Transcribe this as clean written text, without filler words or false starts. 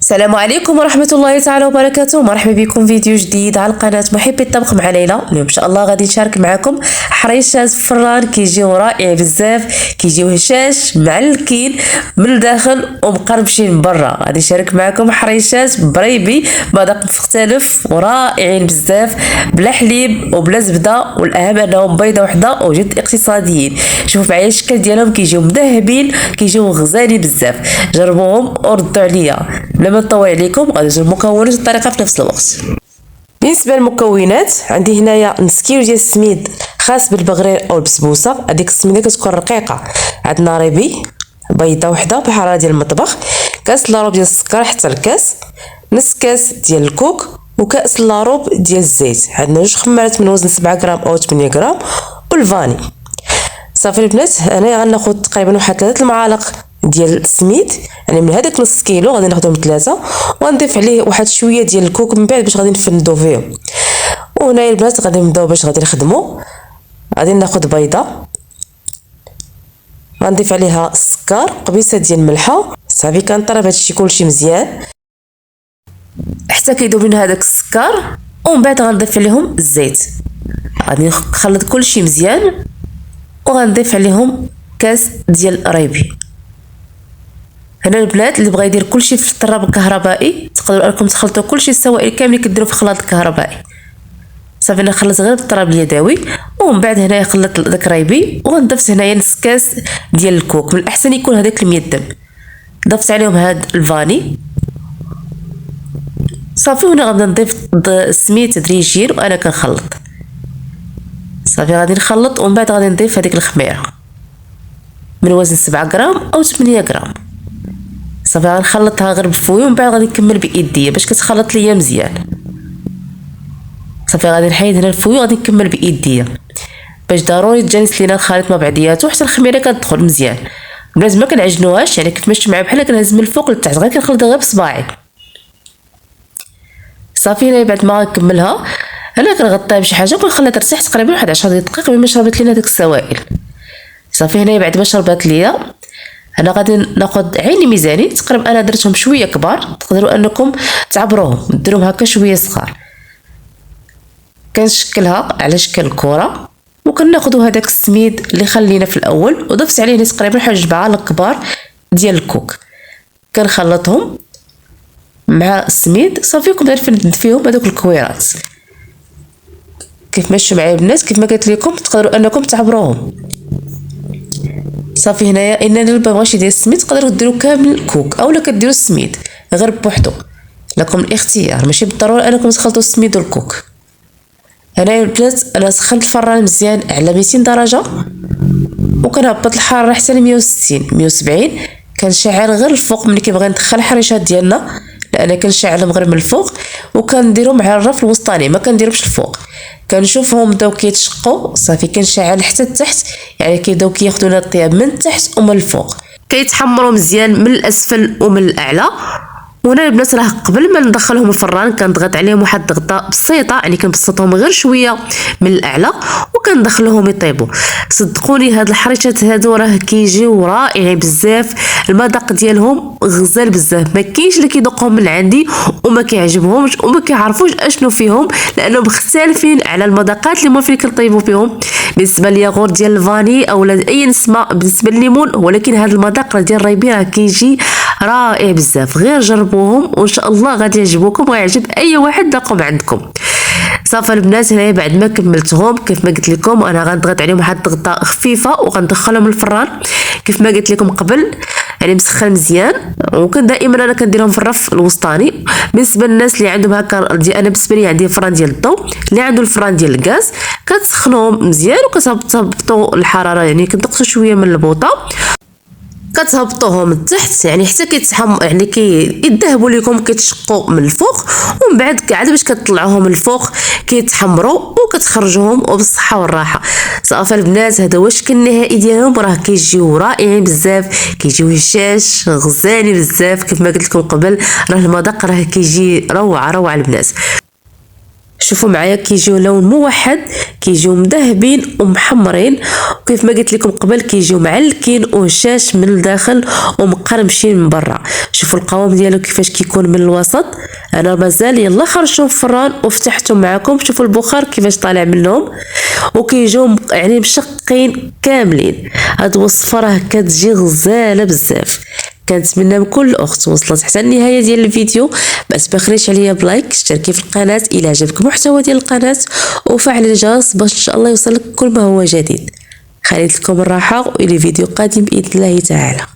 السلام عليكم ورحمة الله تعالى وبركاته. مرحبا بكم فيديو جديد على القناة محبي الطبخ مع ليلى. اليوم ان شاء الله غادي نشارك معكم حريشات في الفران كيجيو رائع بزاف، كيجيو هشاش معلكين من الداخل ومقربشين من برا. غادي نشارك معكم حريشات بريبي مذاق مختلف ورائعين بزاف، بلا حليب وبلا زبده، والاهم انهم بيضه وحده وجد اقتصاديين. شوفوا معايا الشكل ديالهم، كيجيو مذهبين، كيجيو غزالين بزاف. جربوهم وردوا عليا. بلا ما نطول عليكم غادي نجيب المكونات والطريقه في نفس الوقت. بالنسبه للمكونات، عندي هنايا نص كيلو ديال السميد خاص بالبغرير او البسبوسه. هذيك السميده كتكون رقيقه. عندنا ريبي، بيضه وحده بحراره ديال المطبخ، كاس لاروب ديال السكر حتى الكاس، نص كاس ديال الكوك، وكاس لاروب ديال الزيت. عندنا جوج خمارات من وزن 7 غرام او 8 غرام، والفاني. صافي البنات، هنايا غناخذ تقريبا واحد 3 المعالق ديال السميد، يعني من هذاك نص كيلو غادي ناخذهم 3، وغنضيف عليه واحد شويه ديال الكوك من بعد باش غادي نفندو فيهم. وهنايا البنات غادي نبداو باش غادي نخدمو. غادي ناخذ بيضه، غنضيف عليها السكر، قبيصه ديال الملحه. صافي كنطرب هادشي كلشي مزيان حتى كيذوب لنا هذاك السكر، ومن بعد غنضيف عليهم الزيت. غادي نخلط كلشي مزيان وغنضيف عليهم كاس ديال ريبي. هنا البنات اللي بغى يدير كلشي في الطراب الكهربائي تقدروا انكم تخلطوا كلشي السوائل كاملين كديروا في الخلاط الكهربائي. صافي انا خلطت غير بالطراب اليدوي، ومن بعد هنايا خلطت داك ريبي، وغنضيف هنايا نص كاس ديال الكوك. من الاحسن يكون هذاك الميدم. ضفت عليهم هاد الفاني. صافي هنا غنبدا نضيف السميد تدريجيا وانا كنخلط. صافي غادي نخلط، ومن بعد غادي نضيف هذيك الخميره من وزن 7 غرام او 8 غرام. صافي غنخلطها غير بفوي، ومن بعد غادي نكمل بايديا باش كتخلط ليا مزيان. صافي غادي نحيد هنا الفوي وغادي نكمل بايديا باش ضروري تجانس لينا الخليط ما بعضياتو حتى الخميره كتدخل مزيان. بلاتي ما كنعجنوهاش، يعني كيف ماشي معايا بحال كنهز من الفوق لتحت، غير كنخلطها غير بصباعي. صافي هنا بعد ما نكملها انا كنغطيها بشي حاجه وكنخليها ترتاح تقريبا واحد 10 دقائق بما شربت لينا داك السوائل. صافي هنا بعد ما شربات ليا انا غادي ناخذ عين ميزاني. تقريبا انا درتهم شويه كبار، تقدروا انكم تعبروهم ديروهم هكا شويه صغار. كنشكلها على شكل كره، وكناخذوا هذاك السميد اللي خلينا في الاول وضفت عليه تقريبا واحد 4 الكبار ديال الكوك، كنخلطهم مع السميد. صافي كنبدا نفند فيهم هذوك الكويرات كيف ماشي معايا البنات. كيف ما قلت لكم تقدروا انكم تعبروهم. صافي هنايا ان اللي بغاش يدير السميد تقدروا ديروا كامل الكوك، اولا كديروا السميد غير بوحدو، لكم الاختيار. ماشي بالضروره انكم تخلطوا السميد والكوك. هنايا البنات انا سخنت الفران مزيان على 200 درجه، وكنهبط الحراره حتى ل 160 170. كنشعل غير الفوق ملي كيبغي ندخل الحريشات ديالنا، لان كنشعلهم غير من الفوق، وكنديرهم على الرف الوسطاني ما كنديرهمش الفوق. كنشوفهم بداو كيتشقوا. صافي كنشعل حتى التحت، يعني كيبداو كياخذوا لنا الطياب من التحت ومن الفوق، كيتحمروا مزيان من الاسفل ومن الاعلى. وهنا البنات راه قبل ما ندخلهم الفران كنضغط عليهم واحد الضغطه بسيطه، يعني كنبسطهم غير شويه من الاعلى وكندخلوهم يطيبوا. صدقوني هاد الحريشات هادو راه كيجيو رائعين بزاف، المذاق ديالهم غزال بزاف. ما كاينش اللي كيذوقهم من عندي وما كيعجبهمش وما كيعرفوش اشنو فيهم، لانهم مختلفين على المذاقات اللي ممكن كنطيبوا فيهم. بالنسبه للياغورت ديال الفاني او اي نسمه بالنسبه لليمون، ولكن هذا المذاق ديال الريبي راه كيجي رائع بزاف. غير جربوهم وان شاء الله غادي يعجبوكم ويعجب اي واحد ذاقهم عندكم. صافي البنات هنايا بعد ما كملتهم كيف ما قلت لكم انا غنضغط عليهم واحد الضغطه خفيفه وغندخلهم الفران كيف ما قلت لكم قبل، يعني مسخن مزيان. وكان دائما انا كنديرهم في الرف الوسطاني. بالنسبه للناس اللي عندهم هكا انا بالنسبه لي عندي فران ديال الضوء، اللي عنده الفران ديال الغاز كتسخنوهم مزيان وكتهبطوا الحراره، يعني كنقصوا شويه من البوطه كتهبطوهم لتحت، يعني حتى كيتحم يعني كيذهبوا لكم كيتشقوا من الفوق، ومن بعد عاد باش كتطلعوهم من الفوق كيتحمروا وكتخرجوهم وبالصحه والراحه. صافي البنات هذا هو الشكل النهائي ديالهم، راه كيجيو رائعين بزاف، كيجيو هشاش غزالين بزاف. كيف ما قلت لكم قبل راه المذاق راه كيجي روعه روعه البنات. شوفوا معايا كيجيو لون موحد، كيجيو مذهبين ومحمرين، وكيف ما قلت لكم قبل كيجيو معلكين وهشاش من الداخل ومقرمشين من برا. شوفوا القوام ديالو كيفاش كيكون من الوسط. انا مازال يلا خرجتهم في الفران وفتحتهم معكم، شوفوا البخار كيفاش طالع منهم، وكيجيو يعني مشقين كاملين. هاد الوصفه راه كتجي غزاله بزاف. كنتمنى من كل اخت وصلت حتى النهايه ديال الفيديو ما تبخليش عليا بلايك، اشتركي في القناه الى عجبك المحتوى ديال القناه، وفعل الجرس باش ان شاء الله يوصلك كل ما هو جديد. خليت لكم الراحه والى فيديو قادم باذن الله تعالى.